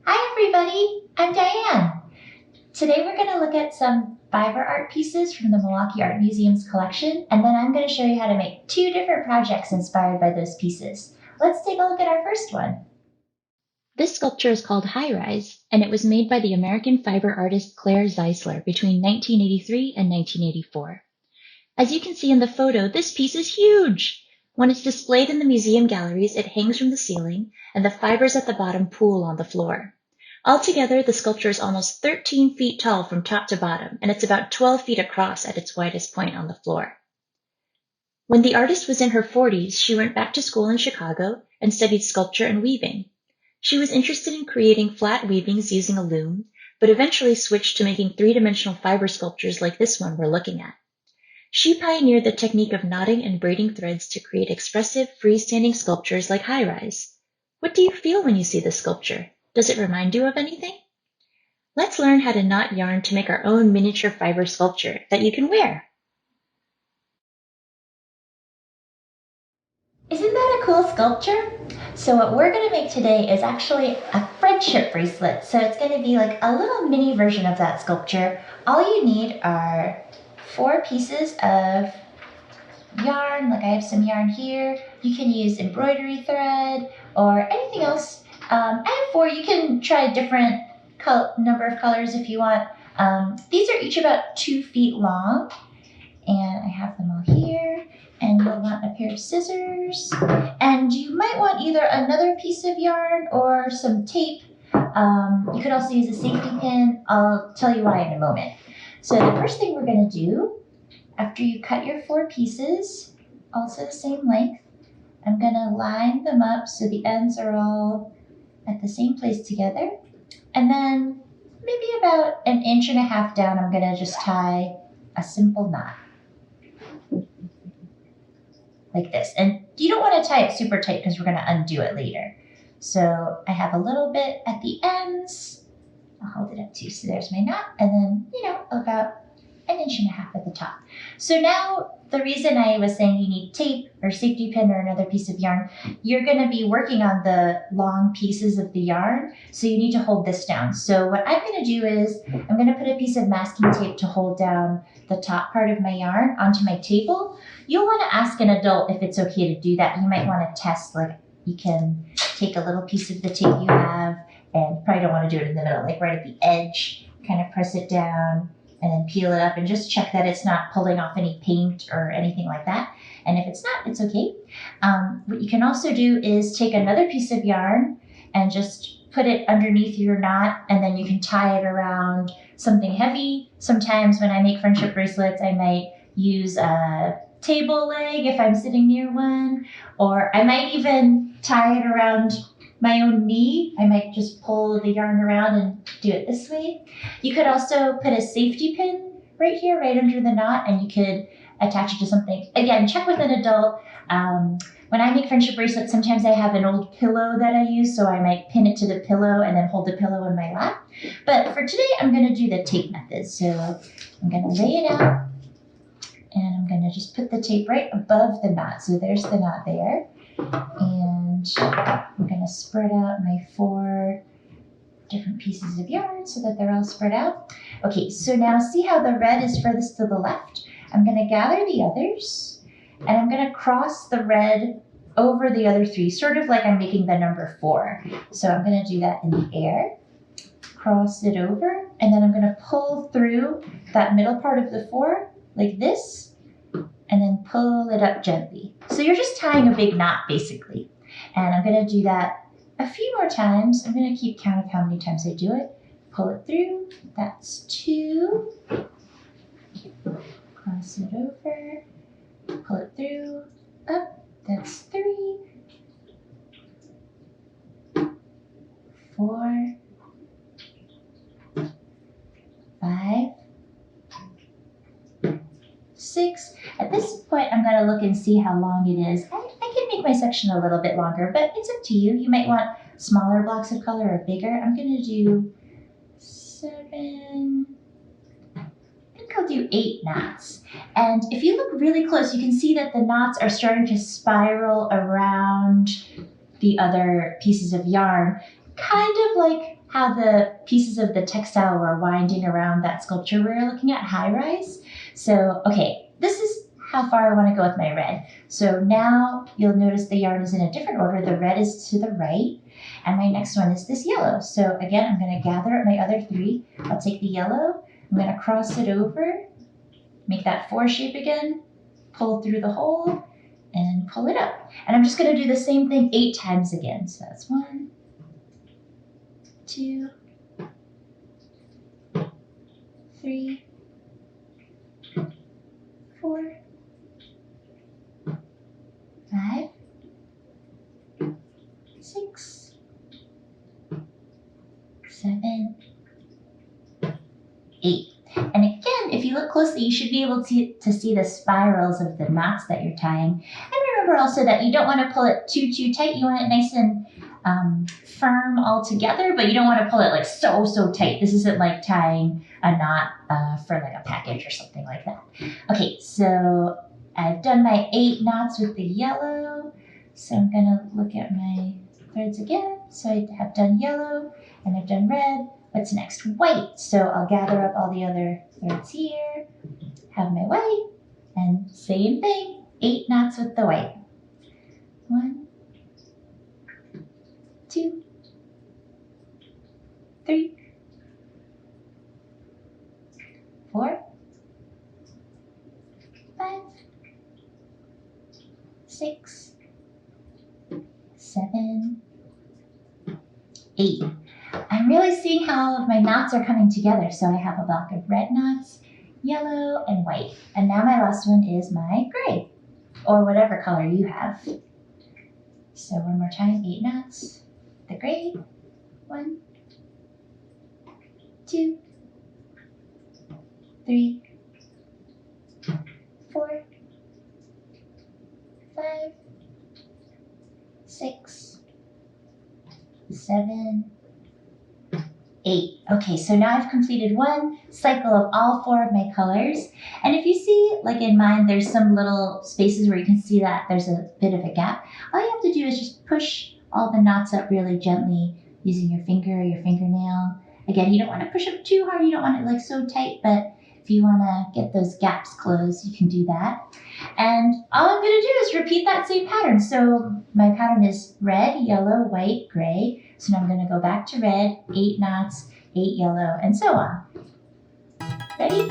Hi everybody, I'm Diane. Today we're going to look at some fiber art pieces from the Milwaukee Art Museum's collection, and then I'm going to show you how to make two different projects inspired by those pieces. Let's take a look at our first one. This sculpture is called High Rise, and it was made by the American fiber artist Claire Zeisler between 1983 and 1984. As you can see in the photo, this piece is huge! When it's displayed in the museum galleries, it hangs from the ceiling, and the fibers at the bottom pool on the floor. Altogether, the sculpture is almost 13 feet tall from top to bottom, and it's about 12 feet across at its widest point on the floor. When the artist was in her 40s, she went back to school in Chicago and studied sculpture and weaving. She was interested in creating flat weavings using a loom, but eventually switched to making three-dimensional fiber sculptures like this one we're looking at. She pioneered the technique of knotting and braiding threads to create expressive, freestanding sculptures like High Rise. What do you feel when you see this sculpture? Does it remind you of anything? Let's learn how to knot yarn to make our own miniature fiber sculpture that you can wear. Isn't that a cool sculpture? So what we're going to make today is actually a friendship bracelet. So it's going to be like a little mini version of that sculpture. All you need are 4 pieces of yarn, like I have some yarn here. You can use embroidery thread or anything else. I have 4. You can try a different number of colors if you want. These are each about 2 feet long, and I have them all here. And you'll want a pair of scissors, and you might want either another piece of yarn or some tape. You could also use a safety pin. I'll tell you why in a moment. So the first thing we're going to do, after you cut your 4 pieces, also the same length, I'm going to line them up so the ends are all at the same place together. And then maybe about 1.5 inches down, I'm going to just tie a simple knot. Like this. And you don't want to tie it super tight because we're going to undo it later. So I have a little bit at the ends. I'll hold it up too. So there's my knot. And then, about 1.5 inches at the top. So now the reason I was saying you need tape or safety pin or another piece of yarn, you're going to be working on the long pieces of the yarn. So you need to hold this down. So what I'm going to do is I'm going to put a piece of masking tape to hold down the top part of my yarn onto my table. You'll want to ask an adult if it's okay to do that. You might want to test, like you can take a little piece of the tape you have, and you probably don't want to do it in the middle, like right at the edge, kind of press it down and then peel it up and just check that it's not pulling off any paint or anything like that. And if it's not, it's okay. What you can also do is take another piece of yarn and just put it underneath your knot, and then you can tie it around something heavy. Sometimes when I make friendship bracelets, I might use a table leg if I'm sitting near one, or I might even tie it around my own knee. I might just pull the yarn around and do it this way. You could also put a safety pin right here, right under the knot, and you could attach it to something. Again, check with an adult. When I make friendship bracelets, sometimes I have an old pillow that I use, so I might pin it to the pillow and then hold the pillow in my lap. But for today, I'm going to do the tape method. So I'm going to lay it out, and I'm going to just put the tape right above the knot. So there's the knot there. And I'm going to spread out my 4 different pieces of yarn so that they're all spread out. Okay, so now see how the red is furthest to the left? I'm going to gather the others, and I'm going to cross the red over the other 3, sort of like I'm making the number 4. So I'm going to do that in the air, cross it over, and then I'm going to pull through that middle part of the 4 like this, and then pull it up gently. So you're just tying a big knot basically. And I'm going to do that a few more times. I'm going to keep count of how many times I do it. Pull it through. That's 2. Cross it over. Pull it through. Up. That's 3. 4. 5. 6. At this point, I'm going to look and see how long it is. I can make my section a little bit longer, but it's up to you. You might want smaller blocks of color or bigger. I'm going to do 7. I think I'll do 8 knots. And if you look really close, you can see that the knots are starting to spiral around the other pieces of yarn, kind of like how the pieces of the textile were winding around that sculpture we were looking at, high rise. So, okay, this is how far I want to go with my red. So now you'll notice the yarn is in a different order. The red is to the right, and my next one is this yellow. So again, I'm going to gather up my other three. I'll take the yellow, I'm going to cross it over, make that 4 shape again, pull through the hole, and pull it up. And I'm just going to do the same thing 8 times again. So that's 1, 2, 3, 4, 5, 6, 7, 8. And again, if you look closely, you should be able to see the spirals of the knots that you're tying. And remember also that you don't want to pull it too tight. You want it nice and firm all together, but you don't want to pull it like so tight. This isn't like tying a knot for like a package or something like that. Okay, so I've done my 8 knots with the yellow. So I'm going to look at my threads again. So I have done yellow and I've done red. What's next? White. So I'll gather up all the other threads here, have my white, and same thing, 8 knots with the white. 1, 2, 3, 4, 5, 6, 7, 8. I'm really seeing how all of my knots are coming together. So I have a block of red knots, yellow, and white. And now my last one is my gray, or whatever color you have. So one more time, 8 knots, the gray, 1, 2, 3, 4, 5, 6, 7, 8. Okay, so now I've completed one cycle of all 4 of my colors. And if you see, like in mine, there's some little spaces where you can see that there's a bit of a gap. All you have to do is just push all the knots up really gently using your finger or your fingernail. Again, you don't want to push up too hard. You don't want it like so tight, but if you want to get those gaps closed, you can do that. And all I'm going to do is repeat that same pattern. So my pattern is red, yellow, white, gray. So now I'm going to go back to red, 8 knots, 8 yellow, and so on. Ready?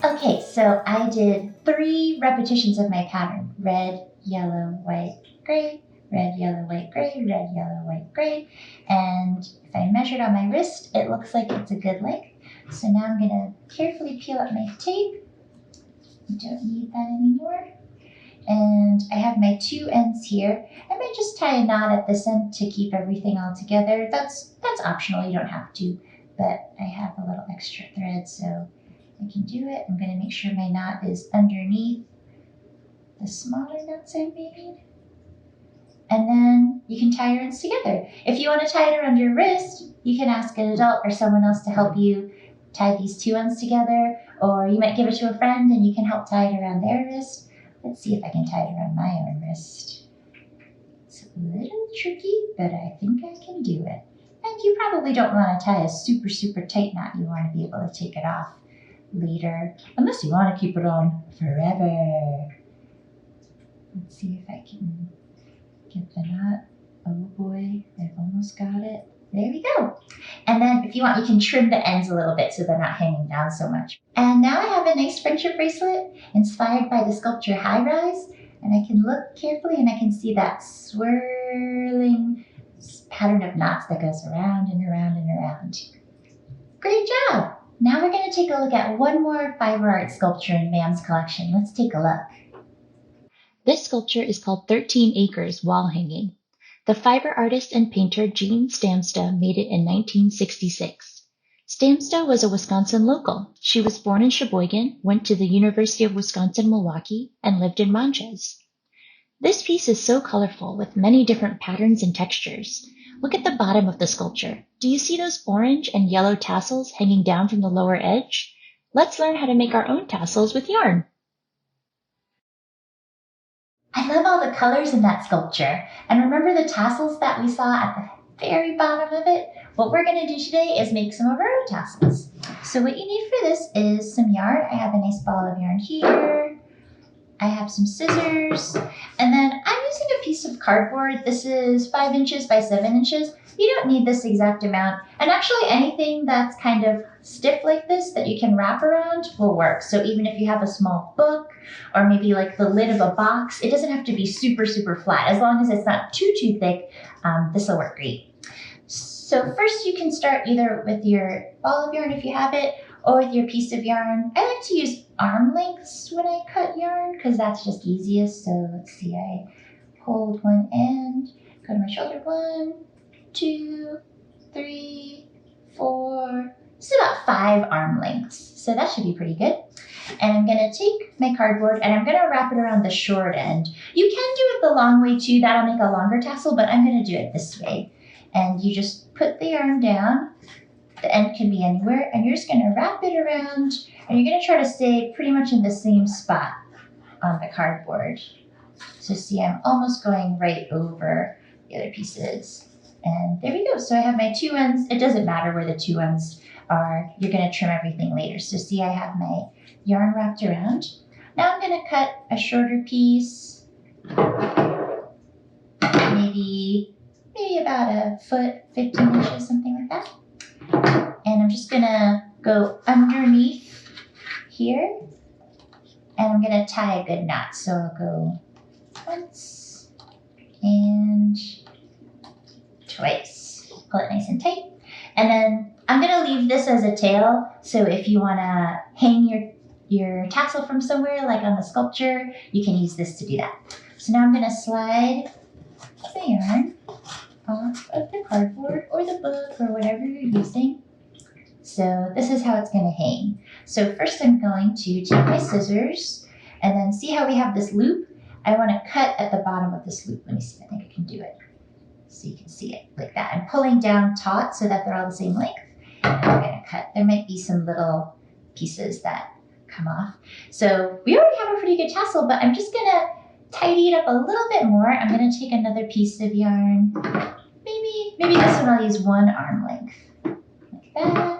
Okay, so I did 3 repetitions of my pattern. Red, yellow, white, gray, red, yellow, white, gray, red, yellow, white, gray. And if I measured on my wrist, it looks like it's a good length. So now I'm gonna carefully peel up my tape. I don't need that anymore. And I have my 2 ends here. I might just tie a knot at this end to keep everything all together. That's optional, you don't have to, but I have a little extra thread, so I can do it. I'm going to make sure my knot is underneath the smaller knots I made. And then you can tie your ends together. If you want to tie it around your wrist, you can ask an adult or someone else to help you tie these 2 ends together, or you might give it to a friend and you can help tie it around their wrist. Let's see if I can tie it around my own wrist. It's a little tricky, but I think I can do it. And you probably don't want to tie a super tight knot. You want to be able to take it off later, unless you want to keep it on forever. Let's see if I can get the knot. Oh boy, I've almost got it. There we go. And then if you want, you can trim the ends a little bit so they're not hanging down so much. And now I have a nice friendship bracelet inspired by the sculpture High Rise. And I can look carefully and I can see that swirling pattern of knots that goes around and around and around. Great job. Now we're going to take a look at one more fiber art sculpture in Mam's collection. Let's take a look. This sculpture is called 13 Acres Wall Hanging. The fiber artist and painter Jean Stamsta made it in 1966. Stamsta was a Wisconsin local. She was born in Sheboygan, went to the University of Wisconsin-Milwaukee, and lived in Montrose. This piece is so colorful with many different patterns and textures. Look at the bottom of the sculpture. Do you see those orange and yellow tassels hanging down from the lower edge? Let's learn how to make our own tassels with yarn. I love all the colors in that sculpture. And remember the tassels that we saw at the very bottom of it? What we're going to do today is make some of our own tassels. So what you need for this is some yarn. I have a nice ball of yarn here. I have some scissors. And then I'm using a piece of cardboard. This is 5 inches by 7 inches. You don't need this exact amount. And actually anything that's kind of stiff like this that you can wrap around will work. So even if you have a small book or maybe like the lid of a box, it doesn't have to be super, super flat. As long as it's not too thick, this will work great. So first you can start either with your ball of yarn if you have it, or with your piece of yarn. I like to use arm lengths when I cut yarn because that's just easiest. So let's see, I hold one end, go to my shoulder, 1, 2, 3, 4. This is about 5 arm lengths. So that should be pretty good. And I'm gonna take my cardboard and I'm gonna wrap it around the short end. You can do it the long way too, that'll make a longer tassel, but I'm gonna do it this way. And you just put the yarn down. The end can be anywhere, and you're just gonna wrap it around, and you're gonna try to stay pretty much in the same spot on the cardboard. So see, I'm almost going right over the other pieces. And there we go. So I have my 2 ends. It doesn't matter where the 2 ends are. You're gonna trim everything later. So see, I have my yarn wrapped around. Now I'm gonna cut a shorter piece, maybe about a foot, 15 inches, something like that. And I'm just gonna go underneath here and I'm gonna tie a good knot. So I'll go once and twice. Pull it nice and tight. And then I'm gonna leave this as a tail. So if you wanna hang your tassel from somewhere, like on the sculpture, you can use this to do that. So now I'm gonna slide the yarn off of the cardboard or the book or whatever you're using. So this is how it's going to hang. So first I'm going to take my scissors and then see how we have this loop. I want to cut at the bottom of this loop. Let me see, I think I can do it. So you can see it like that. I'm pulling down taut so that they're all the same length. And I'm going to cut. There might be some little pieces that come off. So we already have a pretty good tassel, but I'm just going to tidy it up a little bit more. I'm going to take another piece of yarn. Maybe this one I'll use 1 arm length. Like that.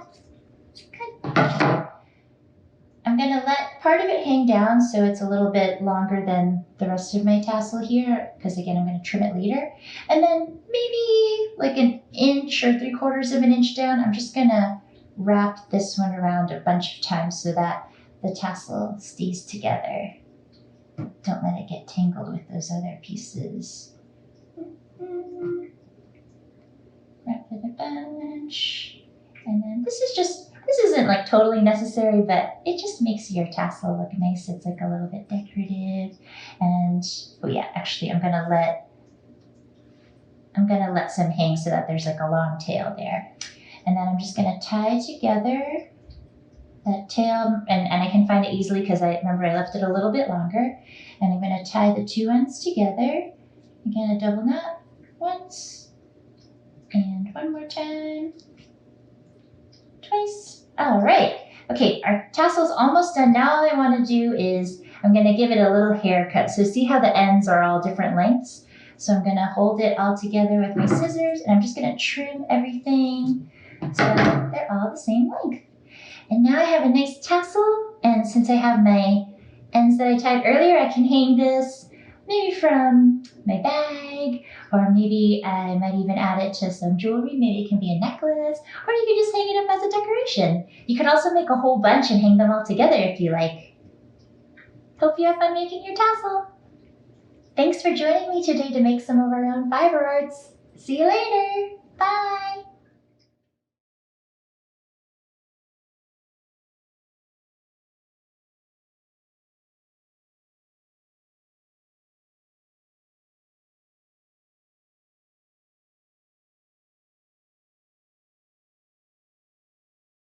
I'm going to let part of it hang down so it's a little bit longer than the rest of my tassel here, because again, I'm going to trim it later. And then maybe like 1 inch or 3/4 of an inch down, I'm just going to wrap this one around a bunch of times so that the tassel stays together. Don't let it get tangled with those other pieces. Wrap it a bunch. And then this isn't like totally necessary, but it just makes your tassel look nice. It's like a little bit decorative. And oh yeah, actually I'm gonna let some hang so that there's like a long tail there. And then I'm just gonna tie together that tail, and I can find it easily because I remember I left it a little bit longer. And I'm gonna tie the 2 ends together. Again, a double knot once, and 1 more time. Twice. All right. Okay, our tassel's almost done. Now all I want to do is I'm going to give it a little haircut. So see how the ends are all different lengths? So I'm going to hold it all together with my scissors, and I'm just going to trim everything so that they're all the same length. And now I have a nice tassel, and since I have my ends that I tied earlier, I can hang this maybe from my bag, or maybe I might even add it to some jewelry. Maybe it can be a necklace, or you can just hang it up as a decoration. You could also make a whole bunch and hang them all together if you like. Hope you have fun making your tassel. Thanks for joining me today to make some of our own fiber arts. See you later. Bye.